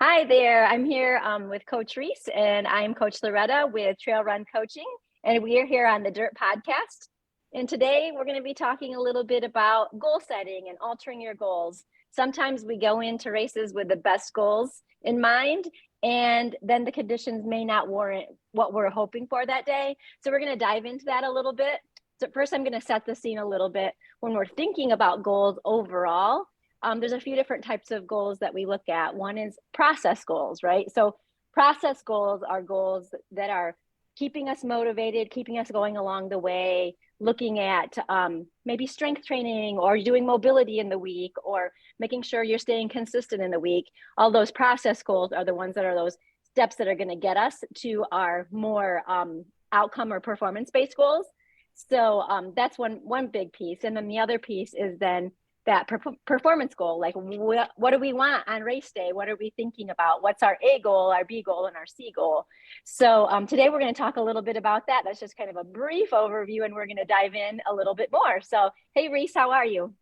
Hi there. I'm here with Coach Reese, and I'm Coach Loretta with Trail Run Coaching, and we are here on the Dirt Podcast. And today we're going to be talking a little bit about goal setting and altering your goals. Sometimes we go into races with the best goals in mind, and then the conditions may not warrant what we're hoping for that day. So we're going to dive into that a little bit. So first, I'm going to set the scene a little bit. When we're thinking about goals overall, there's a few different types of goals that we look at. One is process goals, right? So process goals are goals that are keeping us motivated, keeping us going along the way, looking at maybe strength training or doing mobility in the week or making sure you're staying consistent in the week. All those process goals are the ones that are those steps that are going to get us to our more outcome or performance-based goals. So that's one big piece. And then the other piece is then that performance goal, like what do we want on race day? What are we thinking about? What's our A goal, our B goal, and our C goal? So today we're going to talk a little bit about that. That's just kind of a brief overview, and we're going to dive in a little bit more. So, hey, Reese, how are you?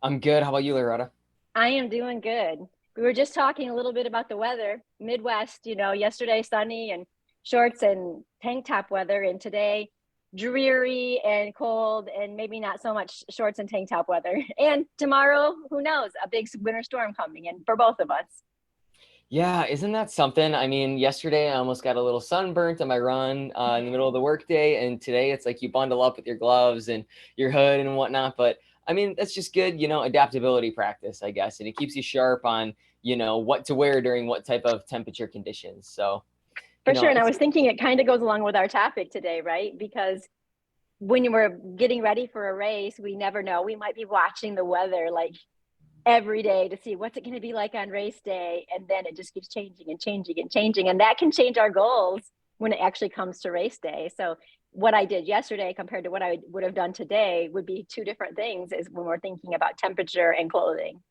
I'm good. How about you, Loretta? I am doing good. We were just talking a little bit about the weather. Midwest, yesterday sunny and shorts and tank top weather, and today dreary and cold and maybe not so much shorts and tank top weather. And tomorrow, who knows, a big winter storm coming in for both of us. Yeah, isn't that something? I mean, yesterday I almost got a little sunburnt on my run in the middle of the workday, and today it's like you bundle up with your gloves and your hood and whatnot. But I mean, that's just good, adaptability practice, I guess, and it keeps you sharp on, what to wear during what type of temperature conditions. So, For sure. And I it's was thinking it kind of goes along with our topic today, right? Because when you were getting ready for a race, we never know. We might be watching the weather like every day to see what's it going to be like on race day. And then it just keeps changing and changing and changing. And that can change our goals when it actually comes to race day. So what I did yesterday compared to what I would have done today would be two different things is when we're thinking about temperature and clothing.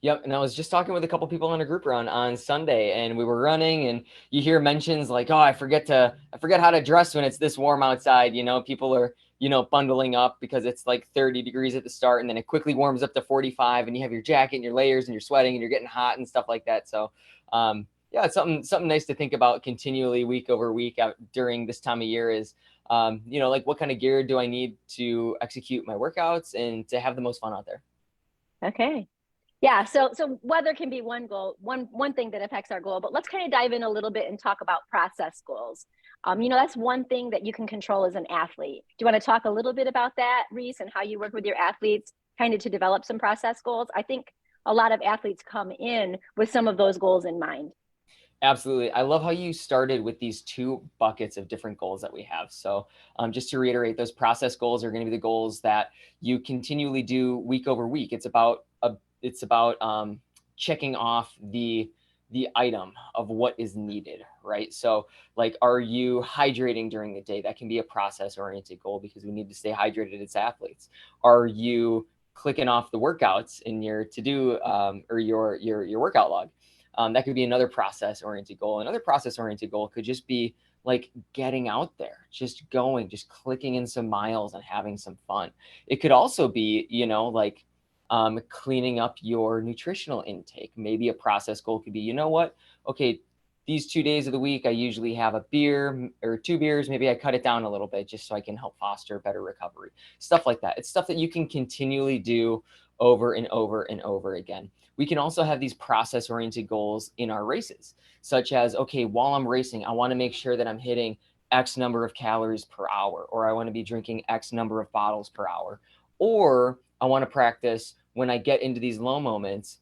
Yep. And I was just talking with a couple people on a group run on Sunday, and we were running, and you hear mentions like, oh, I forget how to dress when it's this warm outside. People are, bundling up because it's like 30 degrees at the start, and then it quickly warms up to 45, and you have your jacket and your layers and you're sweating and you're getting hot and stuff like that. So, yeah, it's something nice to think about continually week over week out during this time of year is, like what kind of gear do I need to execute my workouts and to have the most fun out there? Okay. Yeah, so weather can be one goal, one thing that affects our goal, but let's kind of dive in a little bit and talk about process goals. That's one thing that you can control as an athlete. Do you want to talk a little bit about that, Reese, and how you work with your athletes kind of to develop some process goals? I think a lot of athletes come in with some of those goals in mind. Absolutely. I love how you started with these two buckets of different goals that we have. So, just to reiterate, those process goals are going to be the goals that you continually do week over week. It's about checking off the item of what is needed, right? So, like, are you hydrating during the day? That can be a process oriented goal because we need to stay hydrated as athletes. Are you clicking off the workouts in your to do or your workout log? That could be another process oriented goal. Another process oriented goal could just be like getting out there, just going, just clicking in some miles and having some fun. It could also be, like cleaning up your nutritional intake. Maybe a process goal could be, what? Okay, these 2 days of the week, I usually have a beer or two beers. Maybe I cut it down a little bit just so I can help foster better recovery. Stuff like that. It's stuff that you can continually do over and over and over again. We can also have these process oriented goals in our races, such as, okay, while I'm racing, I want to make sure that I'm hitting X number of calories per hour, or I want to be drinking X number of bottles per hour, or I want to practice when I get into these low moments,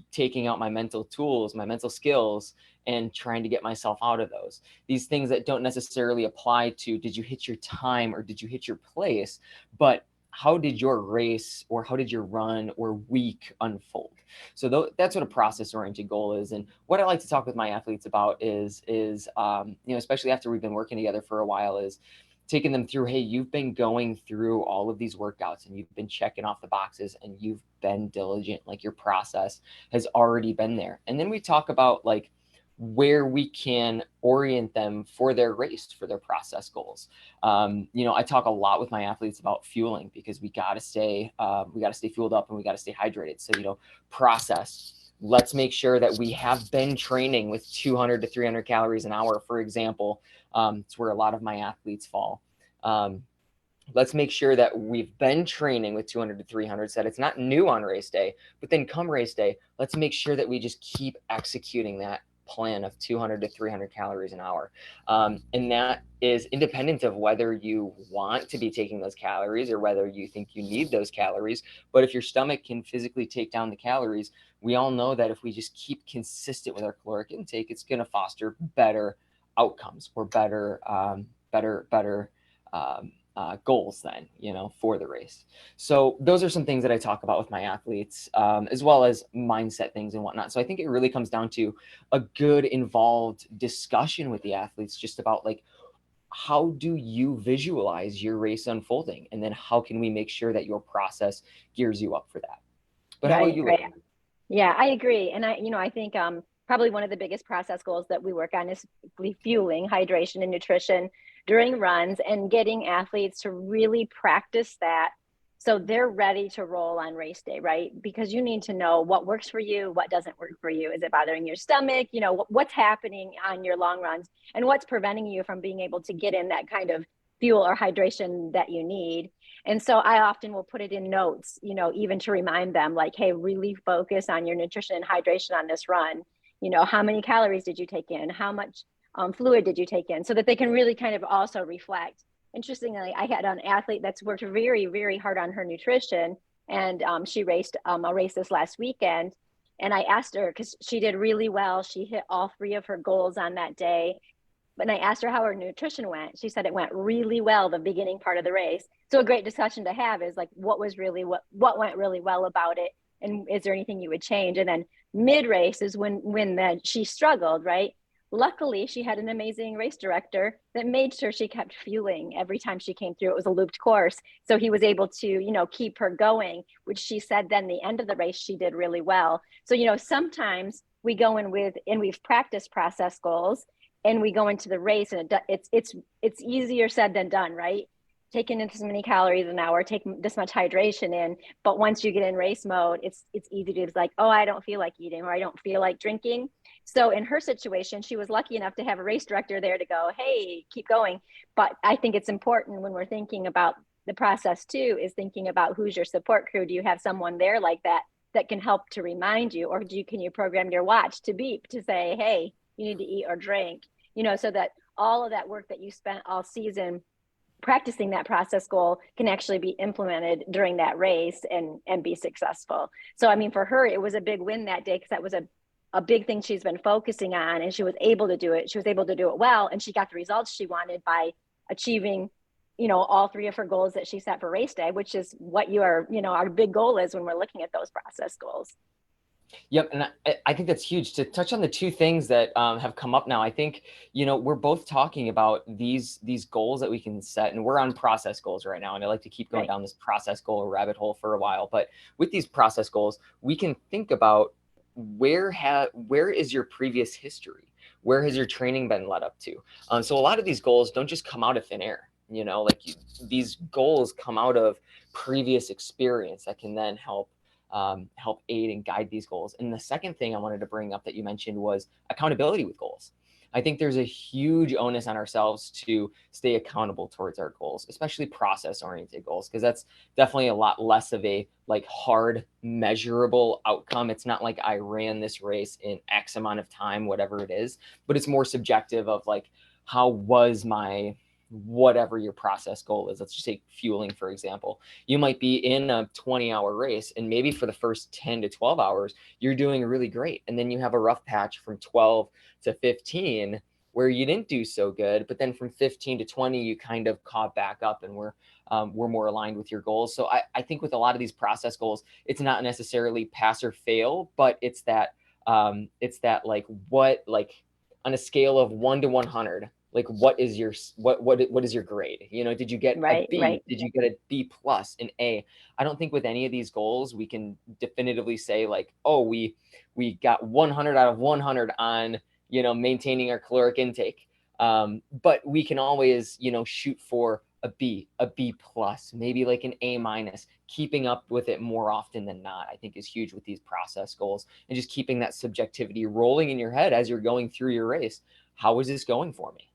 taking out my mental tools, my mental skills, and trying to get myself out of those. These things that don't necessarily apply to did you hit your time or did you hit your place, but how did your race or how did your run or week unfold? So that's what a process oriented goal is. And what I like to talk with my athletes about is especially after we've been working together for a while, is taking them through, hey, you've been going through all of these workouts and you've been checking off the boxes and you've been diligent. Like your process has already been there. And then we talk about like where we can orient them for their race, for their process goals. I talk a lot with my athletes about fueling because we got to stay fueled up and we got to stay hydrated. So, process Let's make sure that we have been training with 200 to 300 calories an hour, for example. It's where a lot of my athletes fall. Let's make sure that we've been training with 200 to 300, so that it's not new on race day, but then come race day, let's make sure that we just keep executing that plan of 200 to 300 calories an hour. And that is independent of whether you want to be taking those calories or whether you think you need those calories. But if your stomach can physically take down the calories, we all know that if we just keep consistent with our caloric intake, it's going to foster better outcomes or better goals then, for the race. So those are some things that I talk about with my athletes, as well as mindset things and whatnot. So I think it really comes down to a good involved discussion with the athletes, just about like, how do you visualize your race unfolding? And then how can we make sure that your process gears you up for that? But how about you, Right. Loretta? Yeah, I agree. And I think probably one of the biggest process goals that we work on is fueling, hydration, and nutrition during runs, and getting athletes to really practice that so they're ready to roll on race day, right? Because you need to know what works for you, what doesn't work for you. Is it bothering your stomach? What's happening on your long runs, and what's preventing you from being able to get in that kind of fuel or hydration that you need. And so I often will put it in notes, even to remind them, like, hey, really focus on your nutrition and hydration on this run. How many calories did you take in? How much fluid did you take in? So that they can really kind of also reflect. Interestingly, I had an athlete that's worked very, very hard on her nutrition, and she raced a race this last weekend. And I asked her, because she did really well. She hit all three of her goals on that day. When I asked her how her nutrition went, she said it went really well the beginning part of the race. So a great discussion to have is like, what went really well about it, and is there anything you would change? And then mid race is when she struggled, right? Luckily, she had an amazing race director that made sure she kept fueling every time she came through. It was a looped course, so he was able to keep her going, which she said then the end of the race she did really well. So sometimes we go in and we've practiced process goals, and we go into the race, and it's easier said than done, right? Taking in this many calories an hour, take this much hydration in. But once you get in race mode, it's easy to be like, oh, I don't feel like eating, or I don't feel like drinking. So in her situation, she was lucky enough to have a race director there to go, hey, keep going. But I think it's important when we're thinking about the process too, is thinking about who's your support crew. Do you have someone there like that can help to remind you, or can you program your watch to beep to say, hey, you need to eat or drink? So that all of that work that you spent all season practicing that process goal can actually be implemented during that race and be successful. So, I mean, for her, it was a big win that day, because that was a big thing she's been focusing on, and she was able to do it. She was able to do it well, and she got the results she wanted by achieving, all three of her goals that she set for race day, which is what our big goal is when we're looking at those process goals. Yep, and I think that's huge. To touch on the two things that have come up now, I think we're both talking about these goals that we can set, and we're on process goals right now. And I like to keep going down this process goal rabbit hole for a while. But with these process goals, we can think about where is your previous history? Where has your training been led up to? So a lot of these goals don't just come out of thin air. These goals come out of previous experience that can then help aid and guide these goals. And the second thing I wanted to bring up that you mentioned was accountability with goals. I think there's a huge onus on ourselves to stay accountable towards our goals, especially process-oriented goals, because that's definitely a lot less of a hard measurable outcome. It's not like I ran this race in X amount of time, whatever it is, but it's more subjective of how was my whatever your process goal is. Let's just take fueling, for example. You might be in a 20-hour race, and maybe for the first 10 to 12 hours, you're doing really great. And then you have a rough patch from 12 to 15 where you didn't do so good. But then from 15 to 20, you kind of caught back up, and we're more aligned with your goals. So I think with a lot of these process goals, it's not necessarily pass or fail, but it's that on a scale of 1 to 100, what is your grade? Did you get a B? Right. Did you get a B plus, an A? I don't think with any of these goals we can definitively say oh, we got 100 out of 100 on maintaining our caloric intake. But we can always shoot for a B plus, maybe like an A minus. Keeping up with it more often than not, I think, is huge with these process goals, and just keeping that subjectivity rolling in your head as you're going through your race. How is this going for me?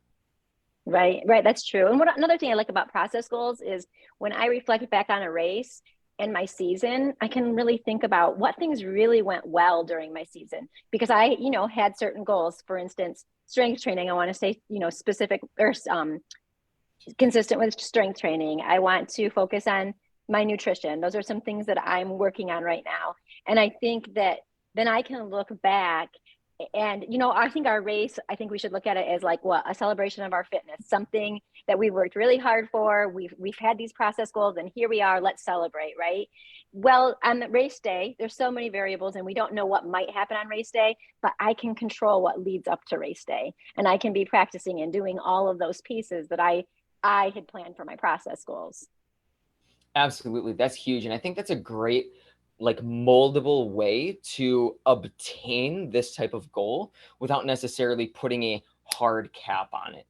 Right, right. That's true. And another thing I like about process goals is when I reflect back on a race and my season, I can really think about what things really went well during my season because I, had certain goals. For instance, strength training. I want to say, specific or consistent with strength training. I want to focus on my nutrition. Those are some things that I'm working on right now. And I think that then I can look back and I think our race, I think we should look at it as like what, a celebration of our fitness, something that we worked really hard for. We've had these process goals and here we are, let's celebrate, right? Well, on the race day, there's so many variables and we don't know what might happen on race day, but I can control what leads up to race day. And I can be practicing and doing all of those pieces that I had planned for my process goals. Absolutely. That's huge. And I think that's a great, like, moldable way to obtain this type of goal without necessarily putting a hard cap on it.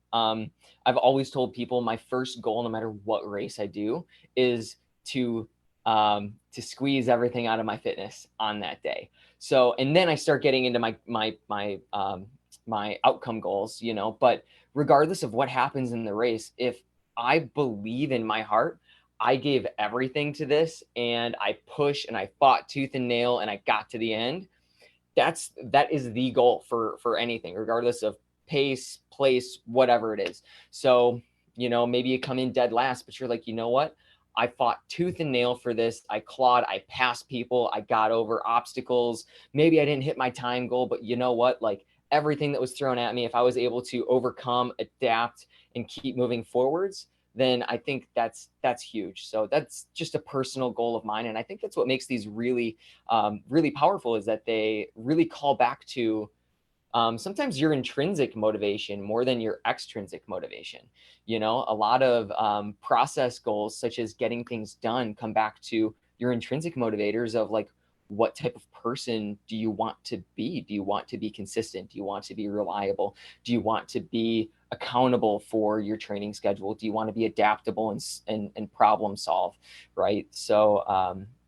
I've always told people my first goal, no matter what race I do, is to squeeze everything out of my fitness on that day. So, and then I start getting into my outcome goals, but regardless of what happens in the race, if I believe in my heart, I gave everything to this and I pushed and I fought tooth and nail and I got to the end. That is the goal for anything, regardless of pace, place, whatever it is. So, maybe you come in dead last, but you're like, you know what? I fought tooth and nail for this. I clawed, I passed people, I got over obstacles. Maybe I didn't hit my time goal, but you know what? Like, everything that was thrown at me, if I was able to overcome, adapt, and keep moving forwards, then I think that's huge. So that's just a personal goal of mine. And I think that's what makes these really, really powerful, is that they really call back to sometimes your intrinsic motivation more than your extrinsic motivation. A lot of process goals, such as getting things done, come back to your intrinsic motivators of like, what type of person do you want to be? Do you want to be consistent? Do you want to be reliable? Do you want to be accountable for your training schedule? Do you want to be adaptable and problem solve? Right. So,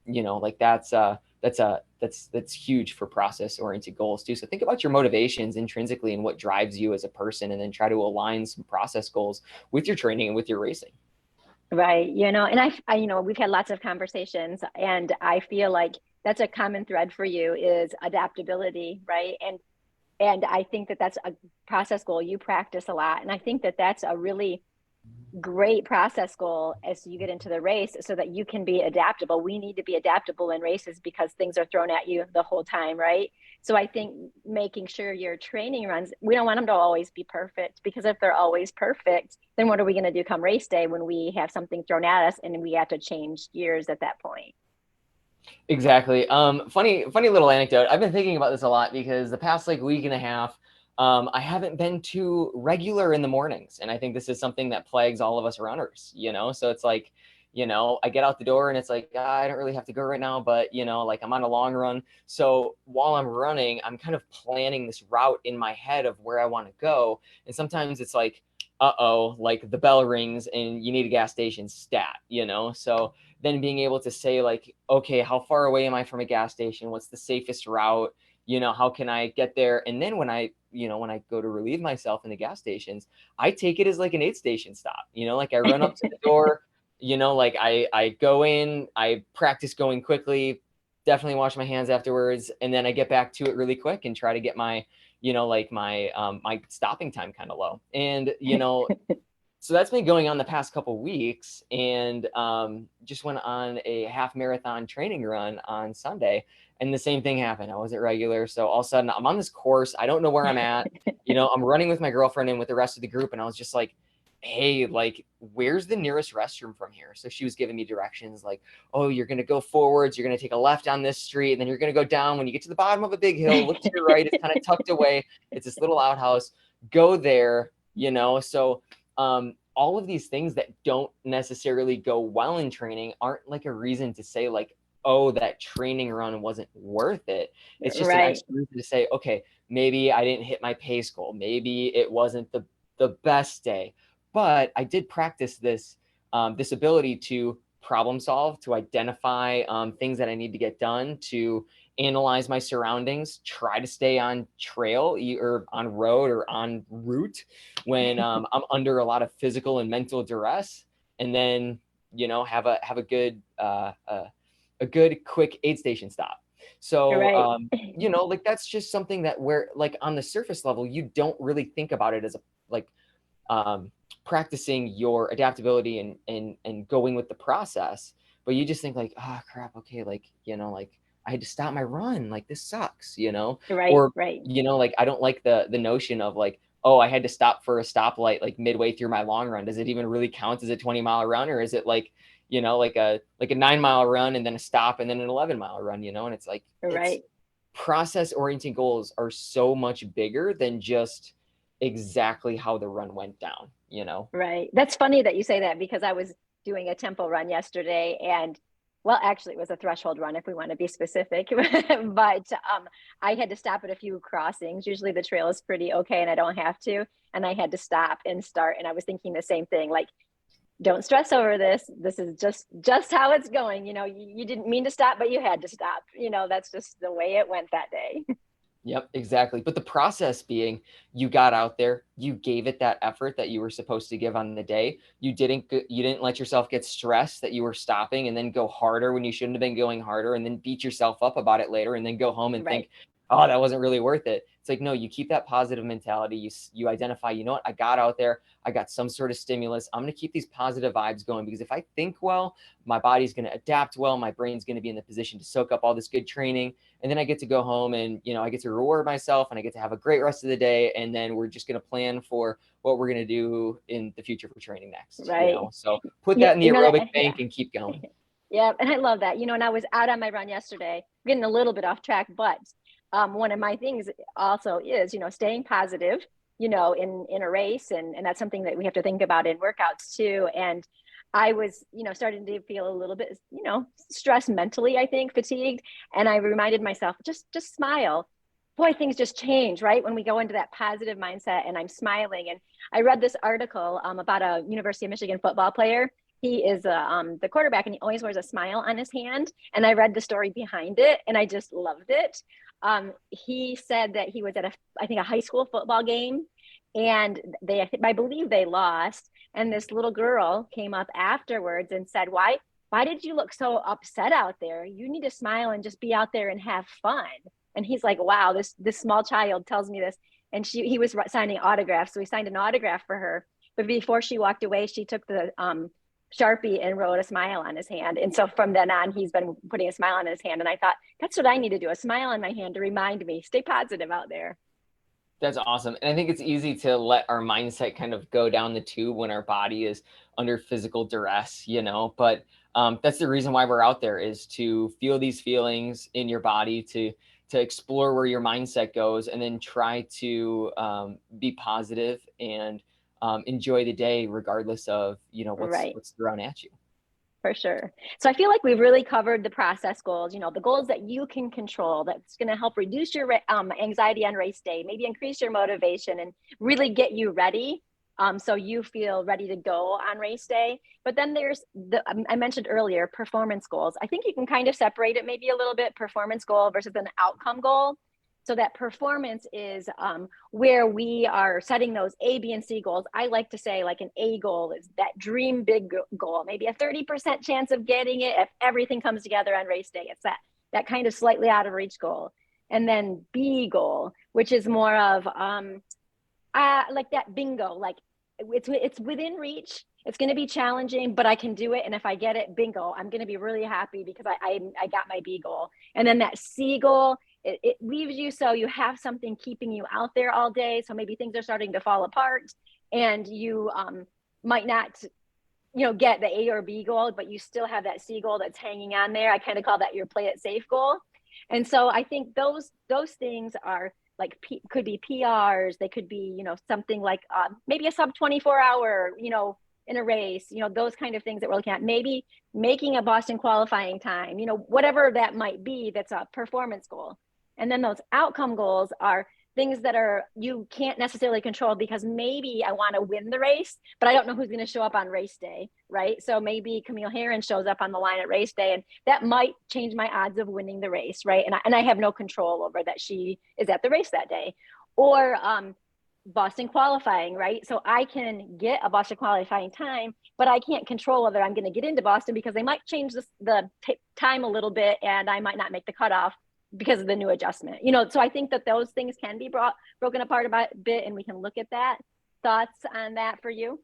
like that's huge for process oriented goals too. So think about your motivations intrinsically and what drives you as a person, and then try to align some process goals with your training and with your racing. Right. And we've had lots of conversations and I feel like that's a common thread for you is adaptability, right? And I think that that's a process goal you practice a lot. And I think that that's a really great process goal as you get into the race so that you can be adaptable. We need to be adaptable in races because things are thrown at you the whole time, right? So I think making sure your training runs, we don't want them to always be perfect, because if they're always perfect, then what are we going to do come race day when we have something thrown at us and we have to change gears at that point? Exactly. Funny little anecdote. I've been thinking about this a lot because the past like week and a half, I haven't been too regular in the mornings. And I think this is something that plagues all of us runners, So it's like, I get out the door and it's like, I don't really have to go right now, but like I'm on a long run. So while I'm running, I'm kind of planning this route in my head of where I want to go. And sometimes it's like, like the bell rings and you need a gas station stat, So then being able to say like, okay, how far away am I from a gas station? What's the safest route? How can I get there? And then when I go to relieve myself in the gas stations, I take it as like an aid station stop, like I run up to the door, like I go in, I practice going quickly, definitely wash my hands afterwards. And then I get back to it really quick and try to get my, my stopping time kind of low. And, so that's been going on the past couple weeks, and just went on a half marathon training run on Sunday, and the same thing happened. I wasn't regular, so all of a sudden I'm on this course. I don't know where I'm at. I'm running with my girlfriend and with the rest of the group, and I was just like, hey, like, where's the nearest restroom from here? So she was giving me directions like, oh, you're going to go forwards. You're going to take a left on this street. And then you're going to go down. When you get to the bottom of a big hill, look to your right. It's kind of tucked away. It's this little outhouse. Go there, So all of these things that don't necessarily go well in training aren't like a reason to say like, oh, that training run wasn't worth it. It's just an extra reason to say, okay, maybe I didn't hit my pace goal. Maybe it wasn't the best day, but I did practice this this ability to problem solve, to identify things that I need to get done, to analyze my surroundings, try to stay on trail or on road or on route when I'm under a lot of physical and mental duress, and then, have a good quick aid station stop. So, Right. like that's just something that where like on the surface level, you don't really think about it as a like practicing your adaptability and going with the process, but you just think like, oh crap, okay, like, like I had to stop my run, like this sucks, Right. or Right. like I don't like the notion of like, oh, I had to stop for a stoplight like midway through my long run. Does it even really count as a 20-mile run, or is it like, like a 9-mile run and then a stop and then an 11-mile run, and it's like, it's Right. process oriented goals are so much bigger than just exactly how the run went down. Right. That's funny that you say that, because I was doing a tempo run yesterday, and well, actually it was a threshold run if we want to be specific, but I had to stop at a few crossings. Usually the trail is pretty okay and I don't have to. And I had to stop and start. And I was thinking the same thing, like, don't stress over this. This is just how it's going. You didn't mean to stop, but you had to stop. That's just the way it went that day. Yep, exactly. But the process being, you got out there, you gave it that effort that you were supposed to give on the day. You didn't let yourself get stressed that you were stopping and then go harder when you shouldn't have been going harder, and then beat yourself up about it later and then go home and Right. think, oh, that wasn't really worth it. It's like, no, you keep that positive mentality. You identify, what, I got out there, I got some sort of stimulus. I'm going to keep these positive vibes going, because if I think well, my body's going to adapt well, my brain's going to be in the position to soak up all this good training. And then I get to go home and, I get to reward myself and I get to have a great rest of the day. And then we're just going to plan for what we're going to do in the future for training next, Right. So put Yeah. that in the That, aerobic yeah. bank and keep going. Yeah. And I love that, and I was out on my run yesterday, getting a little bit off track, but one of my things also is, staying positive, in a race. And that's something that we have to think about in workouts too. And I was, starting to feel a little bit, stressed mentally, I think, fatigued. And I reminded myself, just smile. Boy, things just change, right? When we go into that positive mindset and I'm smiling. And I read this article about a University of Michigan football player. He is the quarterback, and he always wears a smile on his hand. And I read the story behind it, and I just loved it. He said that he was at I think a high school football game, and I believe they lost. And this little girl came up afterwards and said, why did you look so upset out there? You need to smile and just be out there and have fun. And he's like, wow, this small child tells me this. And he was signing autographs. So he signed an autograph for her. But before she walked away, she took the Sharpie and wrote a smile on his hand. And so from then on, he's been putting a smile on his hand. And I thought, that's what I need to do, a smile on my hand to remind me, stay positive out there. That's awesome. And I think it's easy to let our mindset kind of go down the tube when our body is under physical duress, but that's the reason why we're out there, is to feel these feelings in your body, to explore where your mindset goes, and then try to be positive and enjoy the day regardless of, Right. what's thrown at you. For sure. So I feel like we've really covered the process goals, the goals that you can control, that's going to help reduce your anxiety on race day, maybe increase your motivation and really get you ready. So you feel ready to go on race day. But then there's I mentioned earlier, performance goals. I think you can kind of separate it maybe a little bit, performance goal versus an outcome goal. So that performance is where we are setting those A, B, and C goals. I like to say like an A goal is that dream big goal, maybe a 30% chance of getting it if everything comes together on race day. It's that kind of slightly out of reach goal. And then B goal, which is more of like that bingo, like it's within reach. It's going to be challenging, but I can do it. And if I get it, bingo, I'm going to be really happy because I got my B goal. And then that C goal, it leaves you so you have something keeping you out there all day. So maybe things are starting to fall apart and you might not, get the A or B goal, but you still have that C goal that's hanging on there. I kind of call that your play it safe goal. And so I think those things are like, could be PRs. They could be, something like maybe a sub 24 hour, in a race, those kind of things that we're looking at. Maybe making a Boston qualifying time, whatever that might be, that's a performance goal. And then those outcome goals are things that are you can't necessarily control, because maybe I want to win the race, but I don't know who's going to show up on race day, right? So maybe Camille Herron shows up on the line at race day, and that might change my odds of winning the race, right? And I have no control over that she is at the race that day. Or Boston qualifying, right? So I can get a Boston qualifying time, but I can't control whether I'm going to get into Boston, because they might change the time a little bit and I might not make the cutoff because of the new adjustment. So I think that those things can be broken apart a bit, and we can look at that. Thoughts on that for you?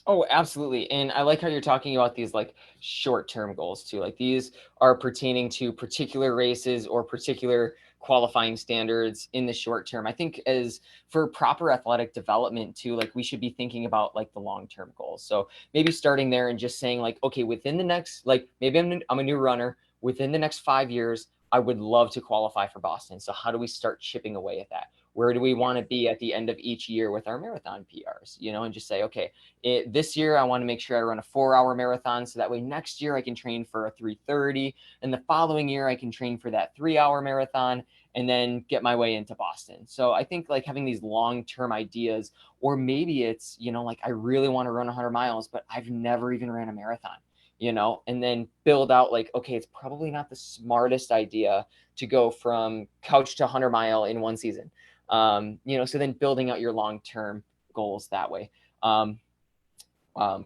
Oh, absolutely. And I like how you're talking about these like short-term goals too. Like these are pertaining to particular races or particular qualifying standards in the short term. I think as for proper athletic development too, like we should be thinking about like the long-term goals. So maybe starting there and just saying like, okay, within the next, like maybe I'm a new runner, within the next 5 years, I would love to qualify for Boston. So how do we start chipping away at that? Where do we want to be at the end of each year with our marathon PRs, and just say, okay, this year I want to make sure I run a 4-hour marathon, so that way next year I can train for a 3:30, and the following year I can train for that 3-hour marathon, and then get my way into Boston. So I think like having these long-term ideas, or maybe it's, like I really want to run 100 miles, but I've never even ran a marathon, and then build out like, okay, it's probably not the smartest idea to go from couch to 100-mile in one season. So then building out your long-term goals that way.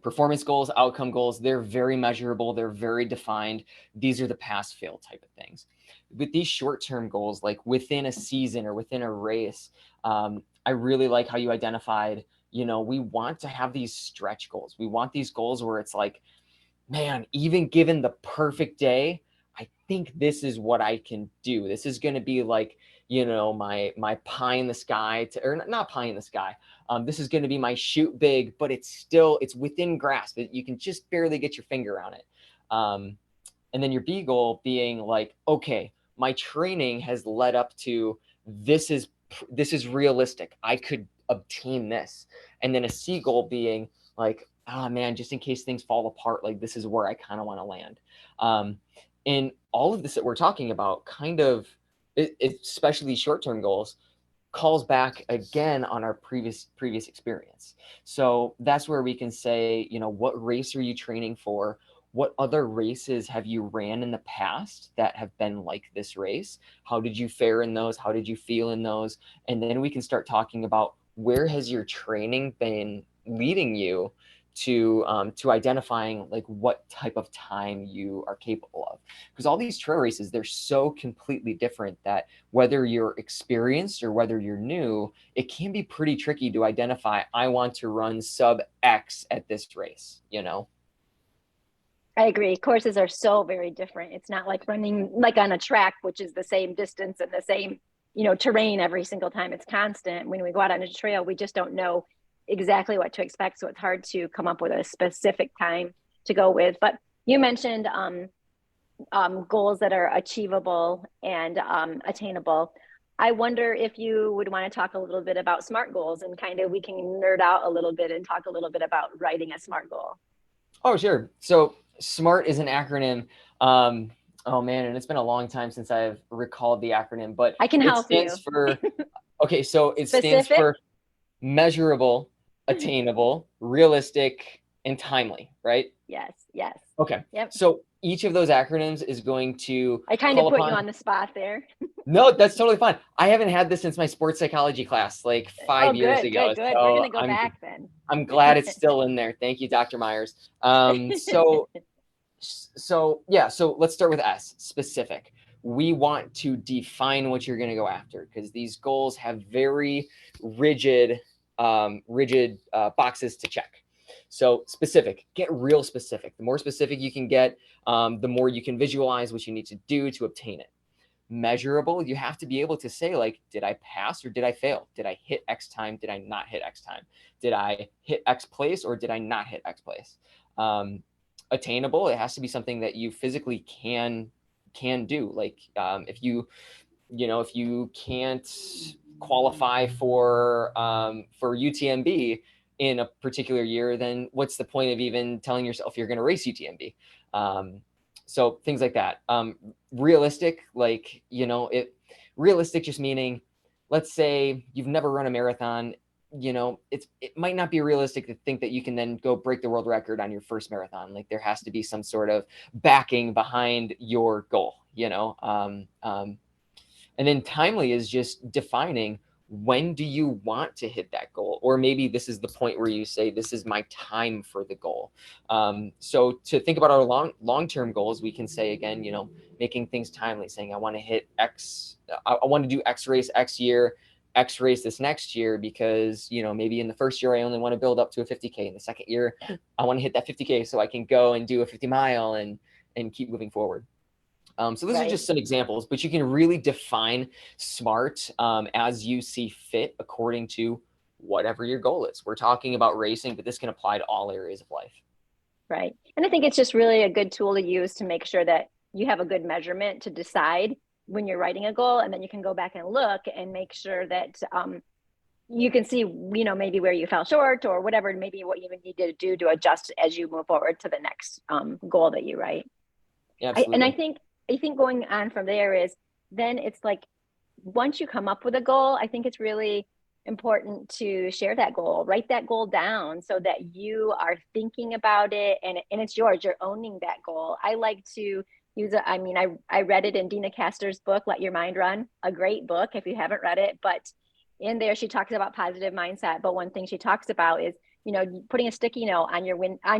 Performance goals, outcome goals, they're very measurable. They're very defined. These are the pass fail type of things. With these short-term goals, like within a season or within a race, I really like how you identified, we want to have these stretch goals. We want these goals where it's like, man, even given the perfect day, I think this is what I can do. This is going to be like, my pie in the sky or not pie in the sky. This is going to be my shoot big, but it's within grasp. You can just barely get your finger on it. And then your B goal being like, okay, my training has led up to this is realistic. I could obtain this. And then a C goal being like, oh man, just in case things fall apart, like this is where I kind of want to land. And all of this that we're talking about kind of, especially short-term goals, calls back again on our previous experience. So that's where we can say, what race are you training for? What other races have you ran in the past that have been like this race? How did you fare in those? How did you feel in those? And then we can start talking about where has your training been leading you to identifying like what type of time you are capable of. Because all these trail races, they're so completely different that whether you're experienced or whether you're new, it can be pretty tricky to identify, I want to run sub X at this race, I agree. Courses are so very different. It's not like running like on a track, which is the same distance and the same, terrain every single time. It's constant. When we go out on a trail, we just don't know exactly what to expect. So it's hard to come up with a specific time to go with. But you mentioned goals that are achievable and attainable. I wonder if you would want to talk a little bit about SMART goals, and kind of we can nerd out a little bit and talk a little bit about writing a SMART goal. Oh, sure. So SMART is an acronym. Oh man, and it's been a long time since I've recalled the acronym, but I can help you. It stands for, okay, so it Specific? stands for measurable, attainable, realistic, and timely, right? Yes, yes. Okay. Yep. So each of those acronyms is going to I kind of put you on the spot there. No, that's totally fine. I haven't had this since my sports psychology class like 5 years ago. Good. So We're going to go back then. I'm glad it's still in there. Thank you, Dr. Myers. So let's start with S, specific. We want to define what you're going to go after, because these goals have very rigid boxes to check. So specific, get real specific. The more specific you can get, the more you can visualize what you need to do to obtain it. Measurable, you have to be able to say like, did I pass or did I fail? Did I hit X time? Did I not hit X time? Did I hit X place or did I not hit X place? Attainable, it has to be something that you physically can do. Like if you can't qualify for UTMB in a particular year, then what's the point of even telling yourself you're going to race UTMB? So things like that. Realistic, like, realistic just meaning let's say you've never run a marathon, it might not be realistic to think that you can then go break the world record on your first marathon. Like there has to be some sort of backing behind your goal, and then timely is just defining, when do you want to hit that goal? Or maybe this is the point where you say, this is my time for the goal. So to think about our long-term goals, we can say, again, making things timely, saying, I want to hit X, I want to do X race X year, X race this next year, because, maybe in the first year, I only want to build up to a 50K. In the second year, I want to hit that 50K so I can go and do a 50 mile and keep moving forward. So those are just some examples, but you can really define SMART as you see fit according to whatever your goal is. We're talking about racing, but this can apply to all areas of life. Right. And I think it's just really a good tool to use to make sure that you have a good measurement to decide when you're writing a goal, and then you can go back and look and make sure that you can see, maybe where you fell short or whatever, maybe what you need to do to adjust as you move forward to the next goal that you write. Yeah, absolutely. I think going on from there is, then it's like, once you come up with a goal, I think it's really important to share that goal, write that goal down so that you are thinking about it and it's yours, you're owning that goal. I like to use I read it in Dina Castor's book, Let Your Mind Run, a great book if you haven't read it, but in there she talks about positive mindset. But one thing she talks about is, putting a sticky note on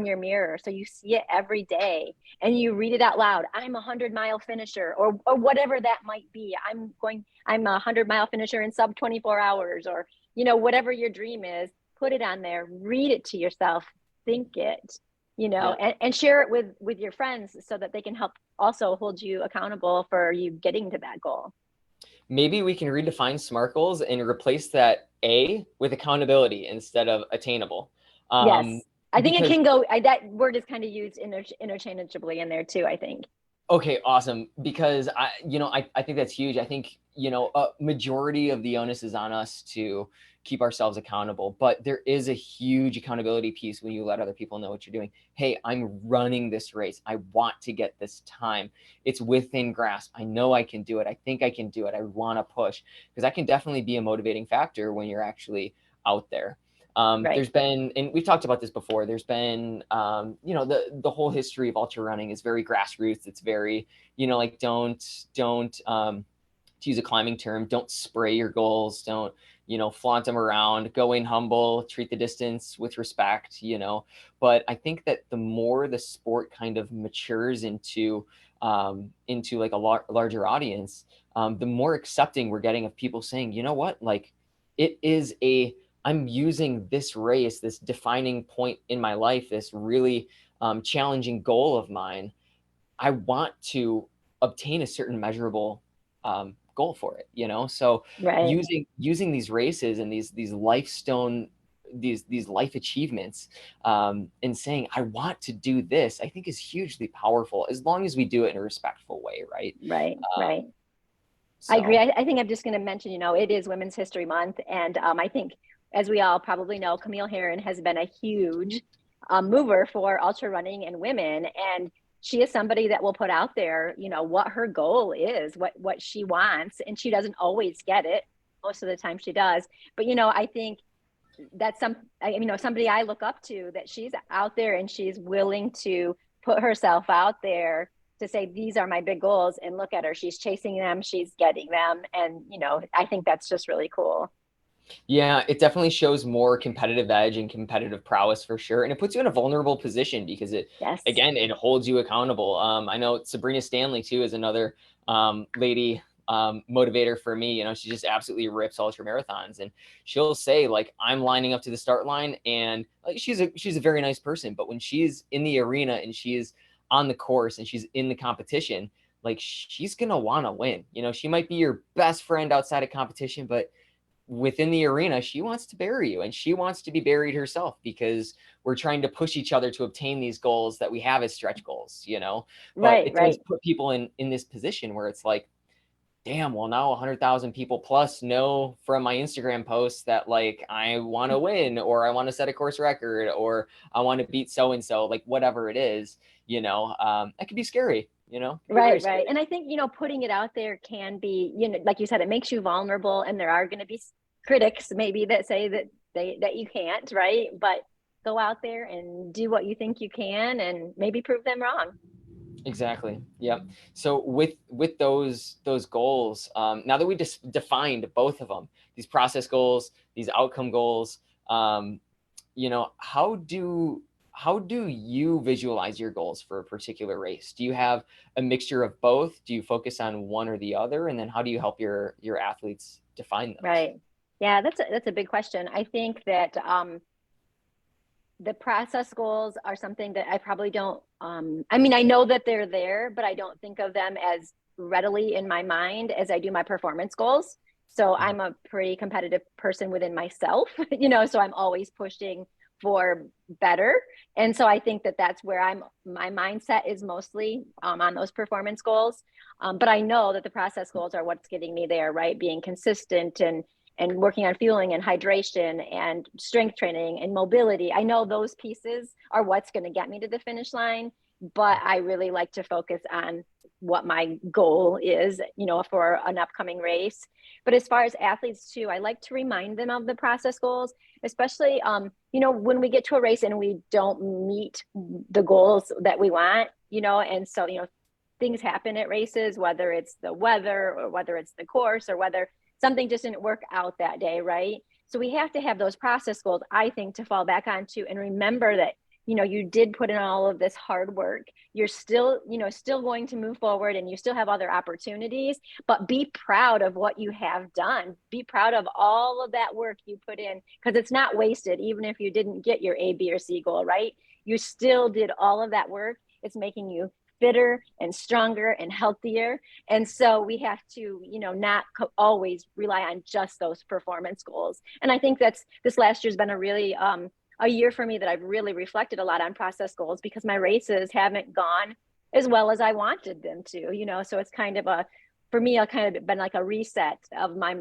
your mirror so you see it every day and you read it out loud. I'm a 100-mile finisher, or whatever that might be. I'm a 100-mile finisher in sub 24 hours, or whatever your dream is. Put it on there, read it to yourself, think it, and share it with your friends so that they can help also hold you accountable for you getting to that goal. Maybe we can redefine SMART goals and replace that A with accountability instead of attainable. Yes, I think it can go. That word is kind of used interchangeably in there too, I think. Okay, awesome. Because I think that's huge. I think, a majority of the onus is on us to keep ourselves accountable, but there is a huge accountability piece when you let other people know what you're doing. Hey, I'm running this race. I want to get this time. It's within grasp. I know I can do it. I think I can do it. I want to push, because that can definitely be a motivating factor when you're actually out there. Right. There's been, and we've talked about this before, there's been, the whole history of ultra running is very grassroots. It's very, like, don't, to use a climbing term, don't spray your goals. Don't, flaunt them around, go in humble, treat the distance with respect, but I think that the more the sport kind of matures into like a larger audience, the more accepting we're getting of people saying, you know what, like, I'm using this race, this defining point in my life, this really challenging goal of mine. I want to obtain a certain measurable goal for it, So right. using these races and these life achievements, and saying, I want to do this, I think is hugely powerful, as long as we do it in a respectful way, right? Right. So. I agree. I think I'm just going to mention, it is Women's History Month. And I think, as we all probably know, Camille Herron has been a huge mover for ultra running and women. And she is somebody that will put out there, what her goal is, what she wants. And she doesn't always get it. Most of the time she does. But, I think that's somebody I look up to, that she's out there and she's willing to put herself out there to say, these are my big goals, and look at her, she's chasing them, she's getting them. And I think that's just really cool. Yeah, it definitely shows more competitive edge and competitive prowess for sure. And it puts you in a vulnerable position, because again, it holds you accountable. I know Sabrina Stanley too is another lady motivator for me. She just absolutely rips ultra marathons, and she'll say, like, I'm lining up to the start line, and like, she's a very nice person, but when she's in the arena and she's on the course and she's in the competition, like, she's gonna want to win. She might be your best friend outside of competition, but within the arena, she wants to bury you, and she wants to be buried herself, because we're trying to push each other to obtain these goals that we have as stretch goals, but it does put people in this position where it's like, damn, well, now 100,000 people plus know from my Instagram posts that, like, I want to win, or I want to set a course record, or I want to beat so-and-so, like, whatever it is, it could be scary, Good Right, race. right. And I think, putting it out there can be, like you said, it makes you vulnerable, and there are going to be critics maybe that say that you can't, right? But go out there and do what you think you can and maybe prove them wrong. Exactly. Yep. So with those goals, now that we just defined both of them, these process goals, these outcome goals, how do you visualize your goals for a particular race? Do you have a mixture of both? Do you focus on one or the other? And then how do you help your athletes define those? Right. Yeah, that's a big question. I think that the process goals are something that I probably don't I mean, I know that they're there, but I don't think of them as readily in my mind as I do my performance goals. So I'm a pretty competitive person within myself, so I'm always pushing for better. And so I think that that's where my mindset is mostly on those performance goals. But I know that the process goals are what's getting me there, right? Being consistent and working on fueling and hydration and strength training and mobility. I know those pieces are what's going to get me to the finish line, but I really like to focus on what my goal is, for an upcoming race. But as far as athletes too, I like to remind them of the process goals, especially, when we get to a race and we don't meet the goals that we want, and so, things happen at races, whether it's the weather or whether it's the course or whether something just didn't work out that day, right? So we have to have those process goals, I think, to fall back onto and remember that, you did put in all of this hard work. You're still, still going to move forward and you still have other opportunities, but be proud of what you have done. Be proud of all of that work you put in, because it's not wasted, even if you didn't get your A, B, or C goal, right? You still did all of that work. It's making you fitter and stronger and healthier. And so we have to, not always rely on just those performance goals. And I think this last year's been a really, a year for me that I've really reflected a lot on process goals, because my races haven't gone as well as I wanted them to, so it's kind of for me, I've kind of been like a reset of my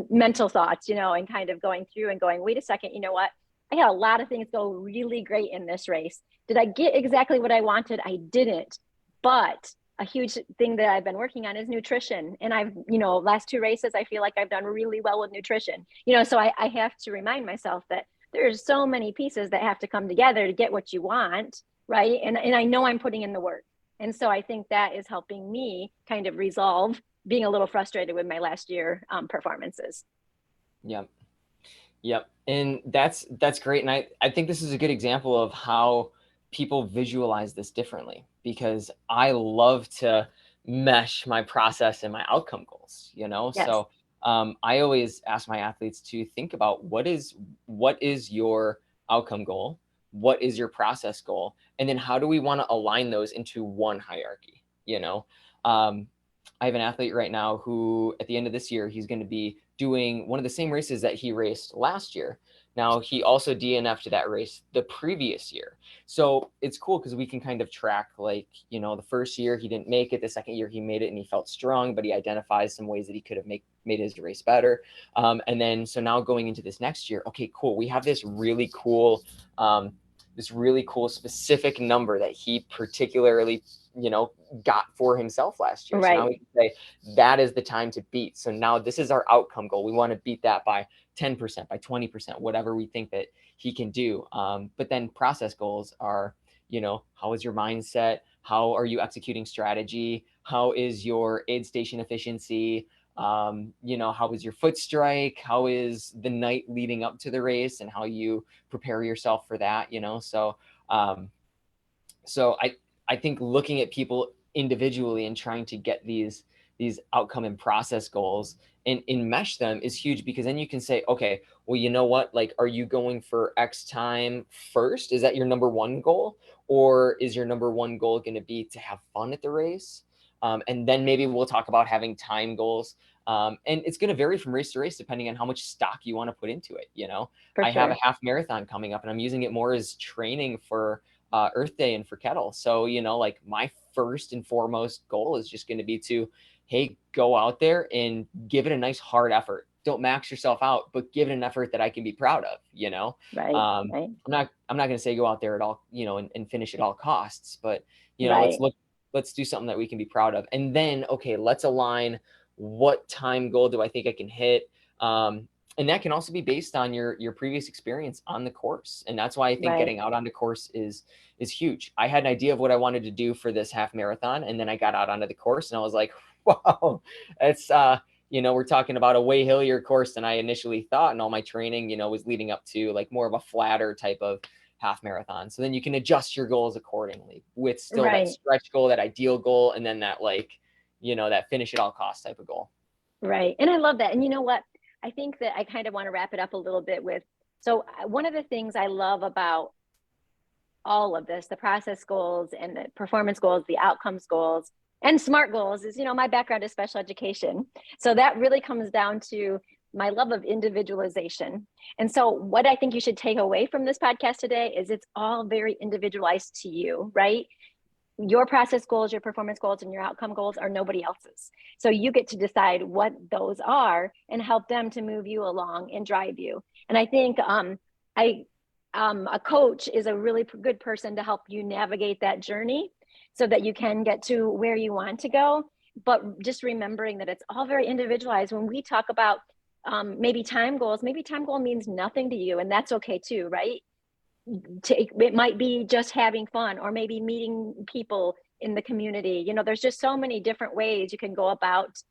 mental thoughts, and kind of going through and going, wait a second, you know what? I had a lot of things go really great in this race. Did I get exactly what I wanted? I didn't. But a huge thing that I've been working on is nutrition. And I've, last two races, I feel like I've done really well with nutrition, so I have to remind myself that there's so many pieces that have to come together to get what you want. Right. And I know I'm putting in the work. And so I think that is helping me kind of resolve being a little frustrated with my last year performances. Yep. Yep. And that's great. And I think this is a good example of how people visualize this differently, because I love to mesh my process and my outcome goals, Yes. So I always ask my athletes to think about what is your outcome goal, what is your process goal, and then how do we want to align those into one hierarchy. I have an athlete right now who at the end of this year, he's going to be doing one of the same races that he raced last year. Now, he also DNF'd that race the previous year. So it's cool because we can kind of track, like, the first year he didn't make it. The second year he made it and he felt strong, but he identifies some ways that he could have made his race better. And then, so now going into this next year, okay, cool. We have this really cool specific number that he particularly, got for himself last year. Right. So now we can say that is the time to beat. So now this is our outcome goal. We want to beat that by 10%, by 20%, whatever we think that he can do. But then process goals are, how is your mindset? How are you executing strategy? How is your aid station efficiency? How is your foot strike? How is the night leading up to the race and how you prepare yourself for that? So I think looking at people individually and trying to get these outcome and process goals and enmesh them is huge, because then you can say, okay, well, you know what? Like, are you going for X time first? Is that your number one goal? Or is your number one goal going to be to have fun at the race? And then maybe we'll talk about having time goals. And it's going to vary from race to race depending on how much stock you want to put into it. For I sure. have a half marathon coming up and I'm using it more as training for Earth Day and for Kettle. So, like my first and foremost goal is just going to be to, hey, go out there and give it a nice hard effort. Don't max yourself out, but give it an effort that I can be proud of, Right. I'm not going to say go out there at all, and finish at all costs, but, Right. let's do something that we can be proud of. And then, okay, let's align what time goal do I think I can hit. And that can also be based on your previous experience on the course. And that's why I think getting out onto course is huge. I had an idea of what I wanted to do for this half marathon. And then I got out onto the course and I was like, wow, it's, we're talking about a way hillier course than I initially thought. And all my training, was leading up to like more of a flatter type of half marathon. So then you can adjust your goals accordingly with still that stretch goal, that ideal goal, and then that that finish at all costs type of goal. Right. And I love that. And you know what? I think that I kind of want to wrap it up a little bit with, so one of the things I love about all of this, the process goals and the performance goals, the outcomes goals, and SMART goals is, my background is special education. So that really comes down to my love of individualization. And so what I think you should take away from this podcast today is it's all very individualized to you, right? Your process goals, your performance goals, and your outcome goals are nobody else's. So you get to decide what those are and help them to move you along and drive you. And I think a coach is a really good person to help you navigate that journey so that you can get to where you want to go. But just remembering that it's all very individualized. When we talk about maybe time goals, maybe time goal means nothing to you, and that's okay too, right? It might be just having fun, or maybe meeting people in the community. There's just so many different ways you can go about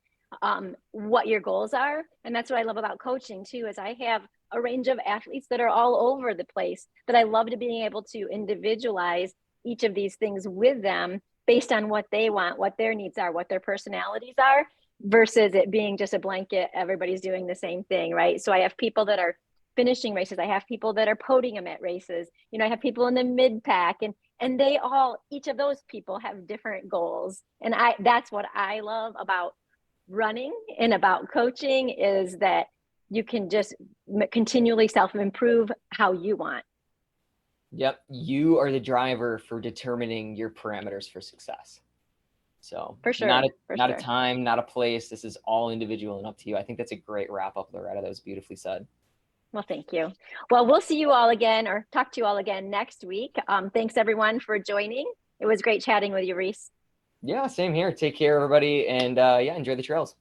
what your goals are. And that's what I love about coaching too, is I have a range of athletes that are all over the place, but I love to being able to individualize each of these things with them based on what they want, what their needs are, what their personalities are, versus it being just a blanket, everybody's doing the same thing, right? So I have people that are finishing races. I have people that are podium at races. I have people in the mid pack, and they all, each of those people have different goals. And that's what I love about running and about coaching, is that you can just continually self-improve how you want. Yep. You are the driver for determining your parameters for success. So for sure, not a time, not a place. This is all individual and up to you. I think that's a great wrap up, Loretta. That was beautifully said. Well, thank you. Well, we'll see you all again, or talk to you all again next week. Thanks everyone for joining. It was great chatting with you, Reese. Yeah, same here. Take care, everybody. And enjoy the trails.